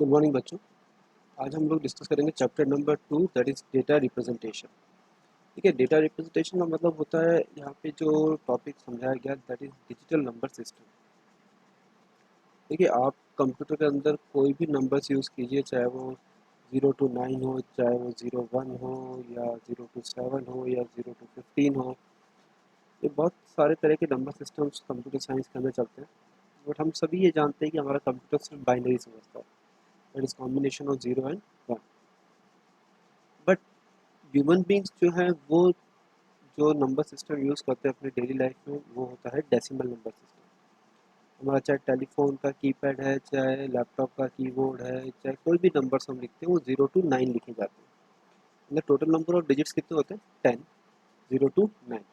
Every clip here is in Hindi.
गुड मॉर्निंग बच्चों। आज हम लोग डिस्कस करेंगे chapter number 2 that is data representation. ठीक है, डेटा रिप्रेजेंटेशन का मतलब होता है यहाँ पे जो टॉपिक समझाया गया that is digital number system. देखिए, आप कंप्यूटर के अंदर कोई भी नंबर्स यूज़ कीजिए, चाहे वो 0 to 9 हो, चाहे वो 0 1 हो, या 0 to 7 हो, या 0 to 15 हो। ये बहुत सारे तरह के नंबर सिस्टम्स कंप्यूटर साइंस के अंदर चलते हैं, बट हम सभी ये जानते हैं कि हमारा कंप्यूटर सिर्फ बाइनरी समझता है, that is combination of 0 and 1। But human beings जो हैं वो जो नंबर सिस्टम यूज़ करते हैं अपनी डेली लाइफ में, वो होता है डेसिमल नंबर सिस्टम। हमारा चाहे टेलीफोन का कीपैड है, चाहे लैपटॉप का कीबोर्ड है, चाहे कोई भी नंबर्स हम लिखते हैं वो 0 to 9 लिखे जाते हैं। मतलब टोटल नंबर ऑफ डिजिट्स कितने होते हैं? 10। 0 to 9।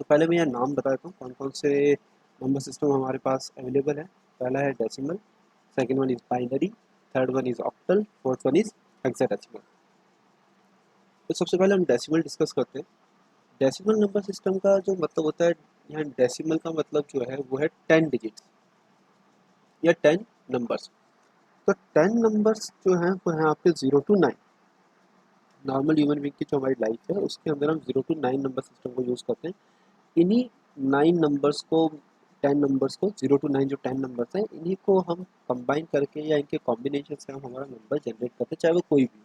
तो पहले मैं यह नाम बता देता हूँ कौन कौन से नंबर सिस्टम हमारे पास अवेलेबल है। पहला है decimal, second one is binary, third one is octal, fourth one is hexadecimal. तो सबसे पहले हम डेसिमल डिस्कस करते हैं। डेसिमल नंबर सिस्टम का जो मतलब होता है, यहाँ डेसिमल का मतलब जो है वो है 10 डिजिट्स या 10 नंबर्स। तो 10 नंबर्स जो हैं वो हैं आपके 0 to 9। नॉर्मल ह्यूमन बीइंग की जो हमारी लाइफ है उसके अंदर हम 0 to 9 नंबर सिस्टम को यूज़ करते हैं। इन्हीं 9 नंबर्स को, 10 नंबर्स को, 0 to 9 जो 10 नंबर्स हैं इन्हीं को हम कंबाइन करके या इनके कॉम्बिनेशन से हम हमारा नंबर जनरेट करते हैं, चाहे वो कोई भी।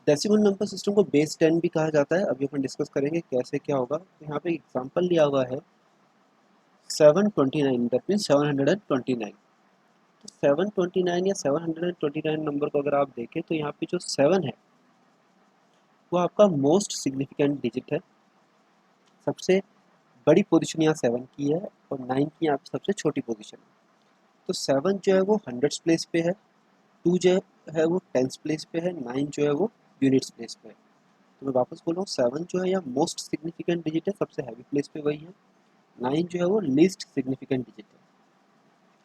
डेसिमल नंबर सिस्टम को बेस 10 भी कहा जाता है। अभी अपन डिस्कस करेंगे कैसे क्या होगा। तो यहाँ पे एग्जांपल लिया हुआ है 729, दैट मीन्स 729। तो 729 या 729 नंबर को अगर आप देखें तो यहाँ पे जो 7 है वो आपका मोस्ट सिग्निफिकेंट डिजिट है। सबसे बड़ी पोजीशन यहाँ 7 की है और 9 की यहाँ पे सबसे छोटी पोजीशन है। तो 7 जो है वो हंड्रेड्स प्लेस पे है, 2 जो है वो टेंस प्लेस पे है, 9 जो है वो यूनिट्स प्लेस पे है। तो मैं वापस बोल रहा हूँ, 7 जो है यहाँ मोस्ट सिग्निफिकेंट डिजिट है, सबसे हैवी प्लेस पे वही है। 9 जो है वो लीस्ट सिग्निफिकेंट डिजिट है।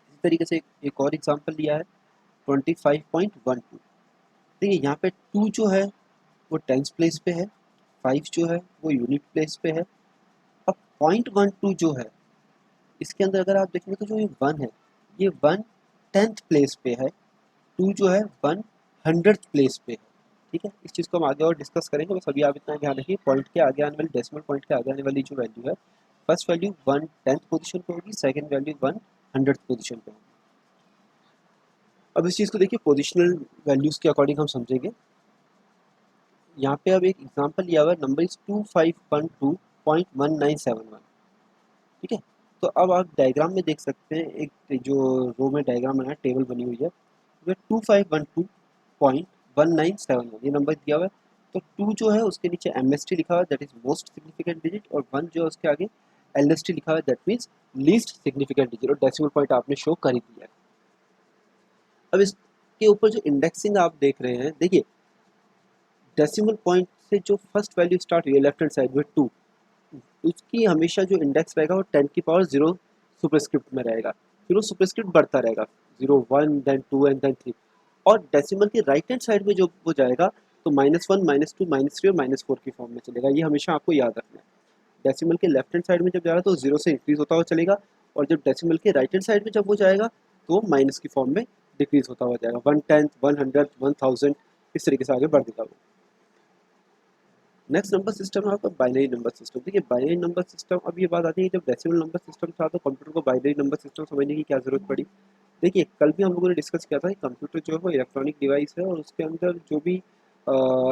इसी तरीके से एक और एग्जांपल लिया है 25.12। देखिए यहाँ पे 2 जो है वो टेंस प्लेस पे है, 5 जो है वो यूनिट प्लेस पे है। अब 0.12 जो है इसके अंदर अगर आप देखेंगे तो जो ये 1 है ये 1 10th प्लेस पे है, 2 जो है 1 100th प्लेस पे है। ठीक है, इस चीज़ को हम आगे और डिस्कस करेंगे, बस अभी आप इतना ध्यान रखिए पॉइंट के आगे आने वाली, डेसिमल पॉइंट के आगे आने वाली जो वैल्यू है, फर्स्ट वैल्यू 1 10th पोजीशन पे होगी, सेकंड वैल्यू 1 100th पोजीशन पे होगी। अब इस चीज़ को देखिए पोजिशनल वैल्यूज़ के अकॉर्डिंग हम समझेंगे। यहाँ पे अब एक एग्जांपल लिया हुआ है, नंबर इज 2512.1971। ठीक है, तो अब आप डायग्राम में देख सकते हैं, एक जो रो में डायग्राम बना है, टेबल बनी हुई है, जो 2512.1971 ये नंबर दिया हुआ है। तो 2 जो है उसके नीचे MST लिखा हुआ है, that is most significant digit, और 1 जो है उसके आगे LST लिखा हुआ है, that means least significant digit, और डेसिमल पॉइंट आपने शो कर ही दिया है। अब इसके ऊपर जो इंडेक्सिंग आप देख रहे हैं, देखिए डेसिमल पॉइंट से जो फर्स्ट वैल्यू स्टार्ट हुई है लेफ्ट हैंड साइड में 2, उसकी हमेशा जो इंडेक्स रहेगा वो 10 की पावर 0 सुपरस्क्रिप्ट में रहेगा, फिर वो सुपरस्क्रिप्ट बढ़ता रहेगा, 0 1 देन 2 एंड देन 3। और डेसिमल के राइट हैंड साइड में जो वो जाएगा तो -1 -2 -3 और -4 की फॉर्म में चलेगा। ये हमेशा आपको याद रखना है। डेसिमल के लेफ्ट हैंड साइड में जब जा रहा है तो 0 से इंक्रीज होता हुआ चलेगा, और जब डेसिमल के राइट हैंड साइड में जब वो जाएगा तो वो माइनस की फॉर्म में डिक्रीज होता हुआ जाएगा, 1/10 100 1000 इस तरीके से आगे बढ़ देगा वो। नेक्स्ट नंबर सिस्टम है आपका बाइनरी नंबर सिस्टम। देखिए बाइनरी नंबर सिस्टम, अब ये बात आती है जब डेसिमल नंबर सिस्टम था तो कंप्यूटर को बाइनरी नंबर सिस्टम समझने की क्या जरूरत पड़ी। देखिए कल भी हम लोगों ने डिस्कस किया था कि कंप्यूटर जो है वो इलेक्ट्रॉनिक डिवाइस है, और उसके अंदर जो भी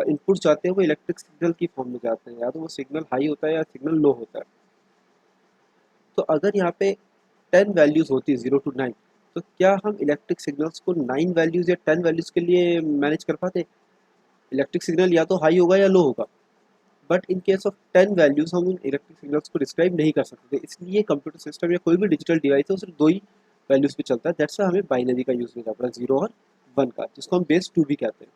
इनपुट जाते हैं वो इलेक्ट्रिक सिग्नल की फॉर्म में जाते हैं, या तो वो सिग्नल हाई होता है या सिग्नल लो होता है। तो अगर यहाँ पे 10 वैल्यूज़ होती है 0 to 9, तो क्या हम इलेक्ट्रिक सिग्नल्स को 9 वैल्यूज़ या 10 वैल्यूज़ के लिए मैनेज कर पाते? इलेक्ट्रिक सिग्नल या तो हाई होगा या लो होगा, but in case of 10 values हम उन इलेक्ट्रिक सिग्नल्स को डिस्क्राइब नहीं कर सकते। इसलिए कंप्यूटर सिस्टम या कोई भी डिजिटल डिवाइस है वो सिर्फ 2 ही वैल्यूज पे चलता है, दैट्स हमें बाइनरी का यूज करना पड़ा, 0 और 1 का, जिसको हम बेस 2 भी कहते हैं।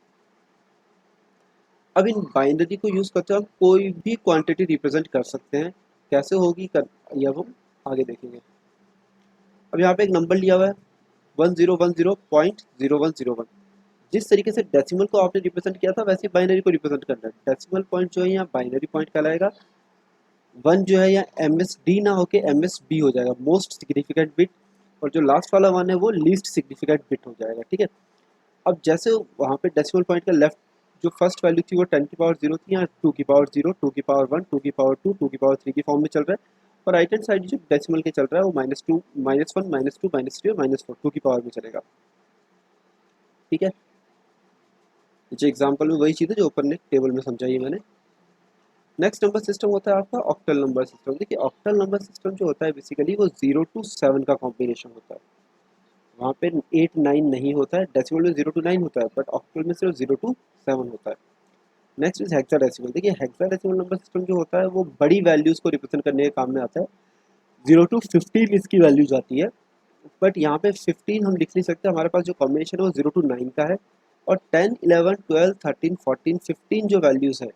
अब इन बाइनरी को यूज करते हुए हम कोई भी क्वांटिटी रिप्रेजेंट कर सकते हैं। कैसे होगी ये अब हम आगे देखेंगे। अब यहाँ पे एक नंबर लिया हुआ है 1010.0101। जिस तरीके से डेसिमल को आपने रिप्रेजेंट किया था वैसे बाइनरी को रिप्रेजेंट करना है। डेसिमल पॉइंट जो है यहाँ बाइनरी पॉइंट कहलाएगा, 1 जो है या MSD ना होके MSB हो जाएगा, मोस्ट सिग्निफिकेंट बिट। और जो लास्ट वाला 1 है वो लीस्ट सिग्निफिकेंट बिट हो जाएगा, ठीक है। अब जैसे वहाँ पे डेसिमल पॉइंट का लेफ्ट जो फर्स्ट वैल्यू थी वो 10 की पावर 0 थी, यहाँ 2 की पावर 0, 2 की पावर 1, 2 की पावर 2, 2 की पावर 3 की फॉर्म में चल रहा है। और राइट हैंड साइड जो डेसिमल के चल रहा है वो -2, -1, -2, -3 और -4 2 की पावर में चलेगा, ठीक है। जो एग्जाम्पल में वही चीज़ है जो ऊपर ने टेबल में समझाई है मैंने। नेक्स्ट नंबर सिस्टम होता है आपका ऑक्टल नंबर सिस्टम। देखिए ऑक्टल नंबर सिस्टम जो होता है बेसिकली वो 0 to 7 का कॉम्बिनेशन होता है। वहाँ पे 8 9 नहीं होता है, डेसिमल में 0 to 9 होता है, बट ऑक्टल में सिर्फ 0 to 7 होता है। Next is hexadecimal. देखिए हेक्साडेसिमल नंबर सिस्टम जो होता है वो बड़ी वैल्यूज़ को रिप्रेजेंट करने के काम में आता है। 0 to 15 इसकी वैल्यूज आती है, बट यहाँ पे 15 हम लिख नहीं सकते, हमारे पास जो कॉम्बिनेशन है वो 0 to 9 का है। और 10 11 12 13 14 15 जो वैल्यूज़ है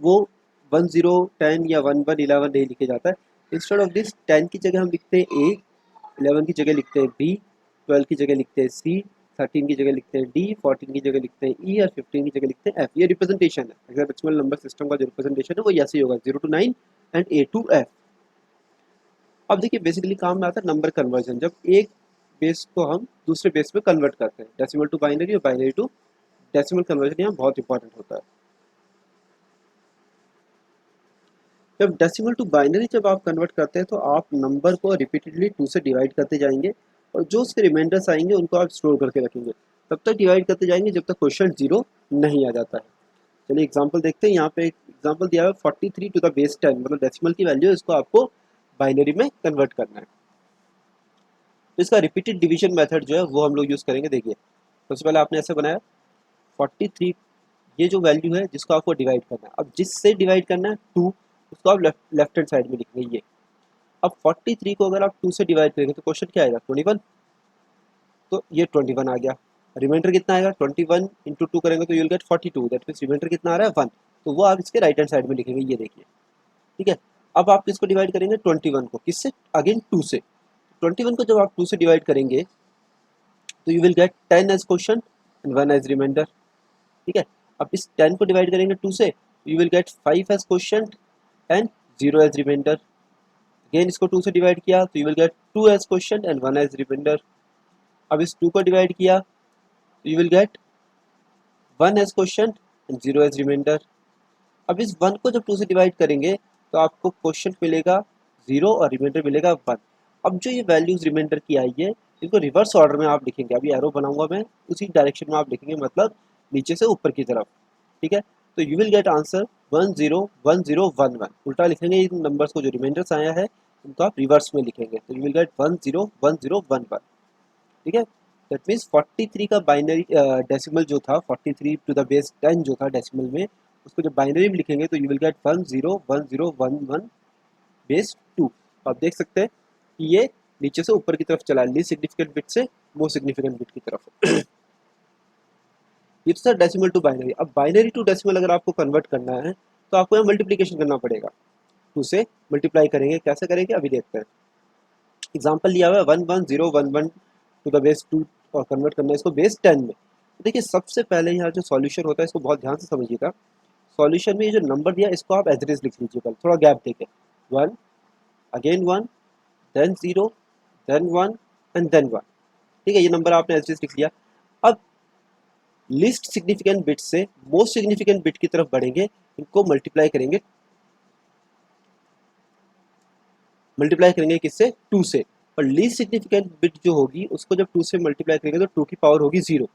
वो 1 0 10 या 1 1 11 नहीं लिखे जाता है। इंस्टेड ऑफ दिस 10 की जगह हम लिखते हैं ए, 11 की जगह लिखते हैं बी, 12 की जगह लिखते हैं सी, 13 की जगह लिखते हैं डी, 14 की जगह लिखते हैं ई और 15 की जगह लिखते हैं एफ। ये रिप्रेजेंटेशन है हेक्साडेसिमल नंबर सिस्टम का। जो रिप्रेजेंटेशन है वो ऐसे ही होगा 0 to 9 and A to F. अब देखिए बेसिकली काम में आता है नंबर कन्वर्जन, जब एक बेस को हम दूसरे बेस में कन्वर्ट करते हैं, डेसिमल टू बाइनरी और बाइनरी टू डेसिमल कन्वर्जन यहाँ बहुत इंपॉर्टेंट होता है। जब डेसिमल टू बाइनरी जब आप कन्वर्ट करते हैं तो आप नंबर को रिपीटेडली 2 से डिवाइड करते जाएंगे और जो उसके रिमाइंडर्स आएंगे उनको आप स्टोर करके रखेंगे, तब तक डिवाइड करते जाएंगे जब तक क्वेश्चन 0 नहीं आ जाता है। चलिए एग्जांपल देखते हैं। यहाँ पे एक एग्जांपल दिया है 43 टू द बेस 10, मतलब डेसिमल की वैल्यू इसको आपको बाइनरी में कन्वर्ट करना है। तो इसका रिपीटेड डिवीजन मेथड जो है वो हम लोग यूज़ करेंगे। देखिए सबसे पहले आपने ऐसे बनाया 43, ये जो वैल्यू है जिसको आपको डिवाइड करना है, अब जिससे डिवाइड करना है 2, उसको आप लेफ्ट हैंड साइड में लिखेंगे ये। अब 43 को अगर आप 2 से डिवाइड करेंगे तो क्वेश्चन क्या आएगा 21, तो ये 21 आ गया। रिमाइंडर कितना आएगा 21 इंटू 2 करेंगे तो you will gate 42, that means remainder कितना आ रहा है 1, तो वो आप इसके राइट हैंड साइड में लिखेंगे, ये देखिए, ठीक है। अब आप किसको डिवाइड करेंगे 21 को, किससे, अगेन 2 से। 21 को जब आप 2 से डिवाइड करेंगे तो you will get 10 as quotient and 1 as remainder, ठीक है। अब इस 10 को डिवाइड करेंगे 2 से, you will get 5 as quotient and 0 as remainder. Again इसको 2 से डिवाइड किया तो you will get 2 as quotient and 1 as remainder. अब इस 2 को डिवाइड किया तो you will get 1 as quotient and 0 as remainder. अब इस 1 को जब 2 से डिवाइड करेंगे तो आपको क्वेश्चन मिलेगा 0 और रिमाइंडर मिलेगा 1। अब जो ये वैल्यूज रिमाइंडर की आई है इनको रिवर्स ऑर्डर में आप लिखेंगे, अभी एरो बनाऊंगा मैं, उसी डायरेक्शन में आप लिखेंगे, मतलब नीचे से ऊपर की तरफ, ठीक है। तो यू विल गेट आंसर 1 0 1 0 1 1, उल्टा लिखेंगे इन नंबर्स को, जो रिमाइंडर्स आया है उनको आप रिवर्स में लिखेंगे, तो यू विल गेट 1 0 1 0 1 1, ठीक है। दैट मीन्स 43 का बाइनरी डेसिमल जो था 43 टू द बेस 10 जो था डेसिमल में, उसको जब बाइनरी में लिखेंगे तो यू विल गेट 1 0 1 0 1 1 बेस 2। आप देख सकते हैं कि ये नीचे से ऊपर की तरफ चला, लीस्ट सिग्निफिकेंट बिट से मोस्ट सिग्निफिकेंट बिट की तरफ। It's a decimal to binary. अब बाइनरी टू डेसिमल अगर आपको कन्वर्ट करना है तो आपको यहाँ मल्टीप्लिकेशन करना पड़ेगा, 2 से मल्टीप्लाई करेंगे, कैसे करेंगे अभी देखते हैं। एग्जाम्पल लिया हुआ है 1 1 0 1 1 टू द बेस 2 और कन्वर्ट करना है इसको बेस 10 में। तो देखिए सबसे पहले यहाँ जो सॉल्यूशन होता है इसको बहुत ध्यान से समझिएगा। सॉल्यूशन में ये जो नंबर दिया इसको आप एज इट इज लिख लीजिए, पहले थोड़ा गैप देके 1 again 1 then 0 then 1 and then 1, ठीक है। ये नंबर आपने एज इट इज लिख लिया। अब लिस्ट सिग्निफिकेंट बिट से मोस्ट सिग्निफिकेंट बिट की तरफ बढ़ेंगे, इनको मल्टीप्लाई करेंगे किससे 2 से, और लीस्ट सिग्निफिकेंट बिट जो होगी उसको जब 2 से मल्टीप्लाई करेंगे तो 2 की पावर होगी 0,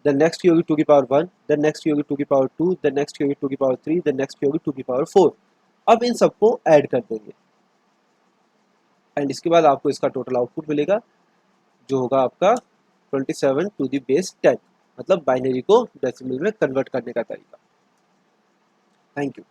देन नेक्स्ट की होगी 2 की पावर 1, देन नेक्स्ट की होगी 2 की पावर 2, देन नेक्स्ट की होगी 2 की पावर 3, देन नेक्स्ट की होगी 2 की पावर 4। अब इन सबको ऐड कर देंगे एंड इसके बाद आपको इसका टोटल आउटपुट मिलेगा जो होगा आपका 27 टू द बेस 10, मतलब बाइनरी को डेसिमल में कन्वर्ट करने का तरीका। Thank you.